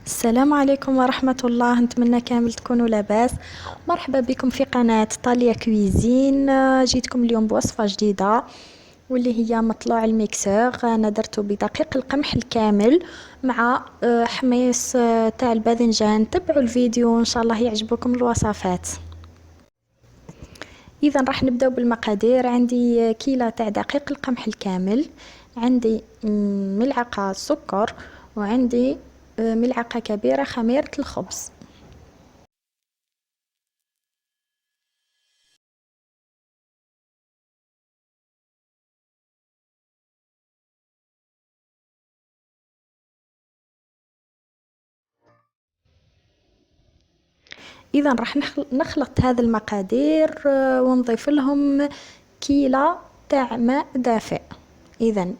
السلام عليكم ورحمة الله. نتمنى كامل تكونوا لاباس. مرحبا بكم في قناة طاليا كويزين. جيتكم اليوم بوصفة جديدة واللي هي مطلوع الميكسور. انا درته بدقيق القمح الكامل مع حميص تاع الباذنجان. تبعوا الفيديو ان شاء الله يعجبكم الوصفات. اذا راح نبداو بالمقادير. عندي كيلة تاع دقيق القمح الكامل، عندي ملعقة سكر، وعندي ملعقة كبيرة خميرة الخبز. اذا راح نخلط هذه المقادير ونضيف لهم كيلة تاع ماء دافئ. اذا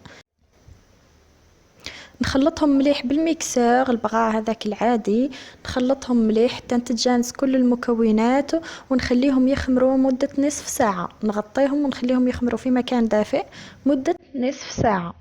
نخلطهم مليح بالميكسور البغاء هذاك العادي، نخلطهم مليح حتى تتجانس كل المكونات ونخليهم يخمروا مدة نصف ساعة. نغطيهم ونخليهم يخمروا في مكان دافئ مدة نصف ساعة.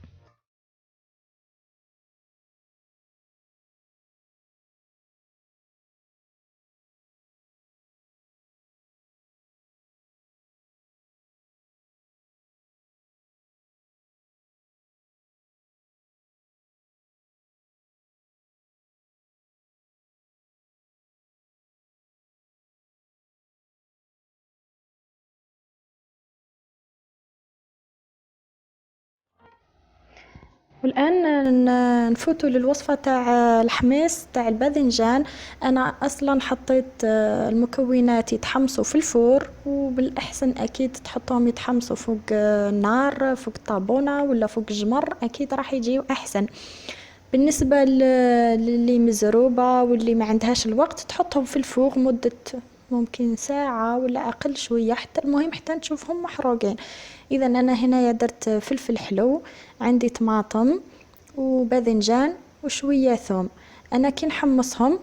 والآن نفوتوا للوصفة تاع الحميص تاع الباذنجان. أنا أصلا حطيت المكونات يتحمصوا في الفور، وبالأحسن أكيد تحطهم يتحمصوا فوق النار، فوق الطابونة ولا فوق الجمر، أكيد راح يجيو أحسن. بالنسبة للي مزروبة واللي ما عندهاش الوقت تحطهم في الفوغ مدة ممكن ساعة ولا أقل شوية، حتى المهم حتى نشوفهم محروقين. إذا أنا هنا درت فلفل حلو، عندي طماطم وباذنجان وشوية ثوم. أنا كي نحمصهم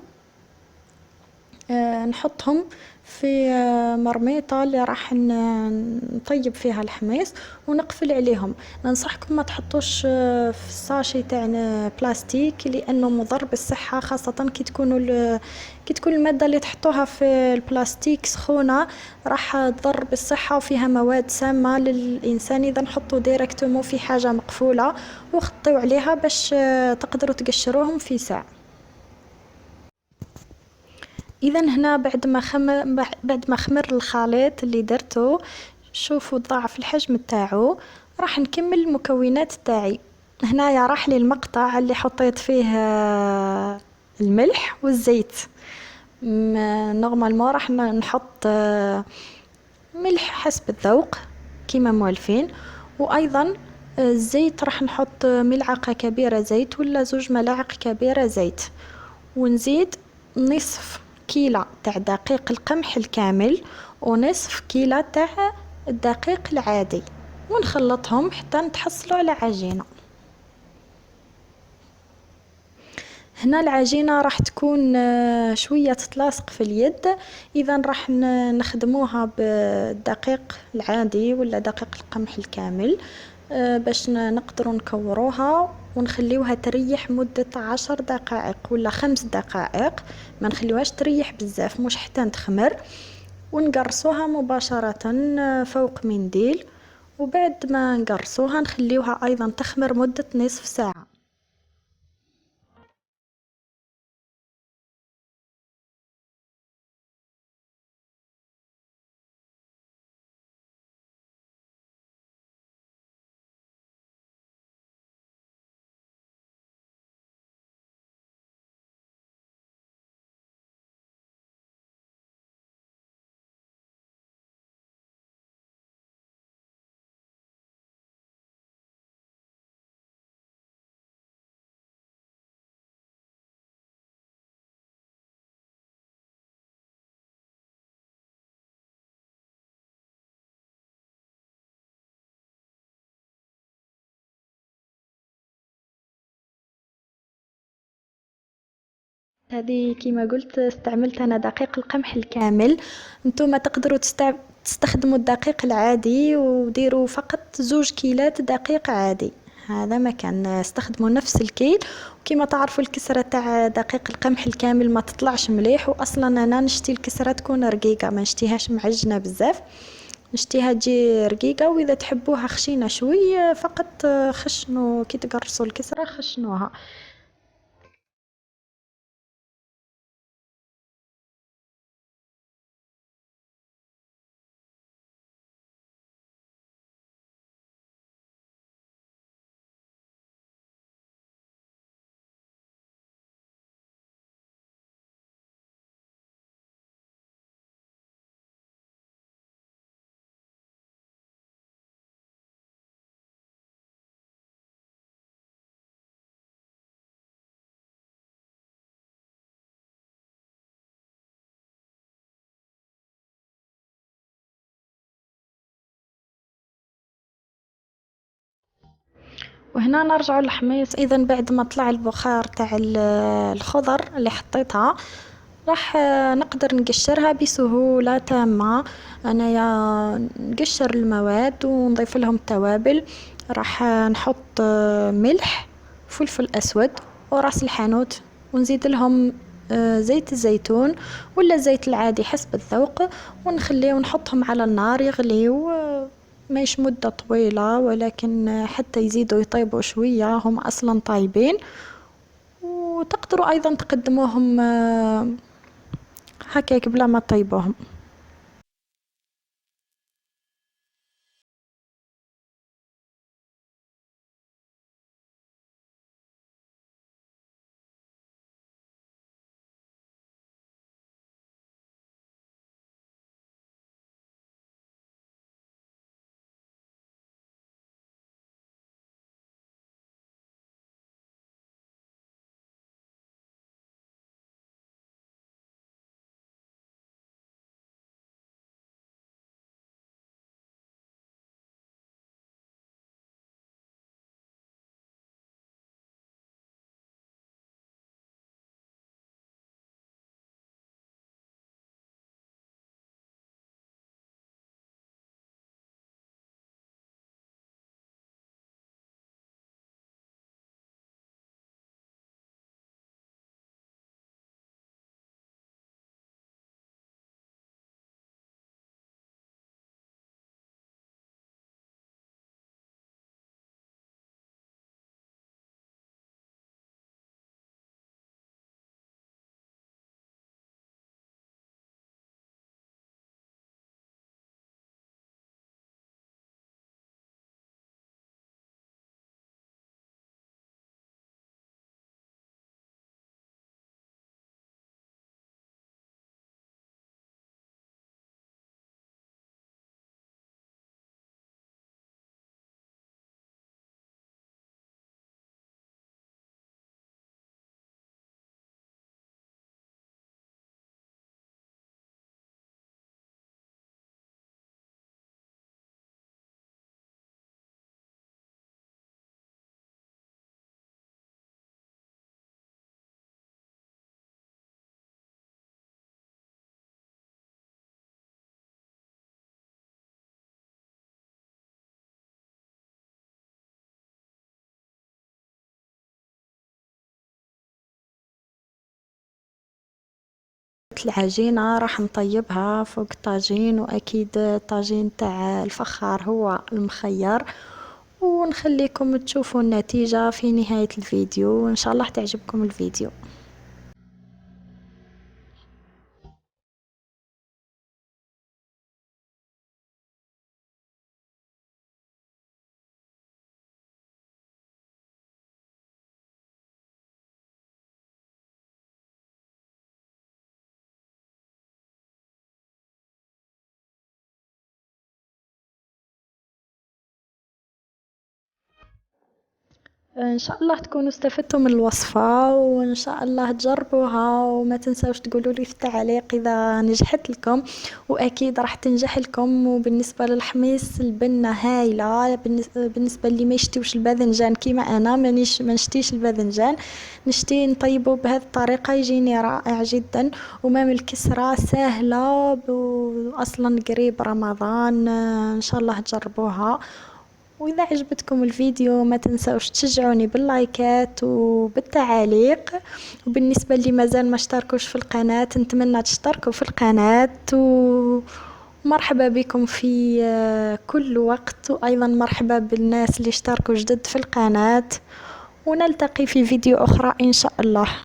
نحطهم في مرميطة اللي راح نطيب فيها الحميص ونقفل عليهم. ننصحكم ما تحطوش في الساشي تاع بلاستيك لانه مضر بالصحة، خاصة كي تكون المادة اللي تحطوها في البلاستيك سخونة راح تضر بالصحة وفيها مواد سامة للإنسان. إذا نحطو ديريكتومو في حاجة مقفولة وخطيو عليها باش تقدروا تقشروهم في ساعة. اذا هنا بعد ما خمر الخليط اللي درته، شوفوا ضاعف الحجم تاعو. راح نكمل المكونات تاعي. هنايا راح لي المقطع اللي حطيت فيه الملح والزيت. نورمالمون راح نحط ملح حسب الذوق كيما موالفين، وايضا الزيت راح نحط ملعقة كبيرة زيت ولا 2 ملاعق كبيرة زيت، ونزيد نصف كيلة تاع دقيق القمح الكامل ونصف كيلة تاع الدقيق العادي، ونخلطهم حتى نتحصلوا على عجينة. هنا العجينة راح تكون شوية تتلاصق في اليد. اذا راح نخدموها بالدقيق العادي ولا دقيق القمح الكامل باش نقدروا نكوروها ونخليوها تريح مدة 10 دقائق ولا 5 دقائق. ما نخليوهاش تريح بزاف مش حتى تخمر، ونقرصوها مباشرة فوق منديل. وبعد ما نقرصوها نخليوها ايضا تخمر مدة نصف ساعة. هذه كما قلت استعملت انا دقيق القمح الكامل. نتوما تقدروا تستخدموا الدقيق العادي وديروا فقط 2 كيلات دقيق عادي. هذا ما كان استخدموا نفس الكيل. وكما تعرفوا الكسرة تاع دقيق القمح الكامل ما تطلعش مليح، واصلا انا نشتي الكسرة تكون رقيقة، ما نشتيهاش معجنة بزاف، نشتيها تجي رقيقة. واذا تحبوها خشينة شوي فقط خشنوا كي تقرصوا الكسرة خشنوها. وهنا نرجع للحميص. اذا بعد ما طلع البخار تاع الخضر اللي حطيتها، راح نقدر نقشرها بسهولة تامة. انايا نقشر المواد ونضيف لهم التوابل. راح نحط ملح، فلفل اسود، وراس الحانوت، ونزيد لهم زيت الزيتون ولا الزيت العادي حسب الذوق، ونخليه ونحطهم على النار يغليو. ماهيش مدة طويلة، ولكن حتى يزيدوا يطيبوا شوية، هم أصلا طايبين. وتقدروا أيضا تقدموهم هكاك بلا ما تطيبوهم. العجينة راح نطيبها فوق الطاجين، وأكيد الطاجين تاع الفخار هو المخير. ونخليكم تشوفوا النتيجة في نهاية الفيديو، وإن شاء الله تعجبكم الفيديو. ان شاء الله تكونوا استفدتوا من الوصفة، وان شاء الله تجربوها، وما تنسوش تقولوا لي في التعليق اذا نجحت لكم. واكيد راح تنجح لكم. وبالنسبة للحميص البنة هايلة. بالنسبة اللي ما يشتيوش الباذنجان كيما انا ما نشتيش الباذنجان، نشتي نطيبه بهذه الطريقة يجيني رائع جدا. ومام الكسرة سهلة، واصلا قريب رمضان، ان شاء الله تجربوها. وإذا عجبتكم الفيديو ما تنسوش تشجعوني باللايكات وبالتعاليق. وبالنسبة اللي مازال ما اشتركوش في القناة نتمنى تشتركوا في القناة. ومرحبا بكم في كل وقت، وأيضا مرحبا بالناس اللي اشتركوا جدد في القناة، ونلتقي في فيديو أخرى إن شاء الله.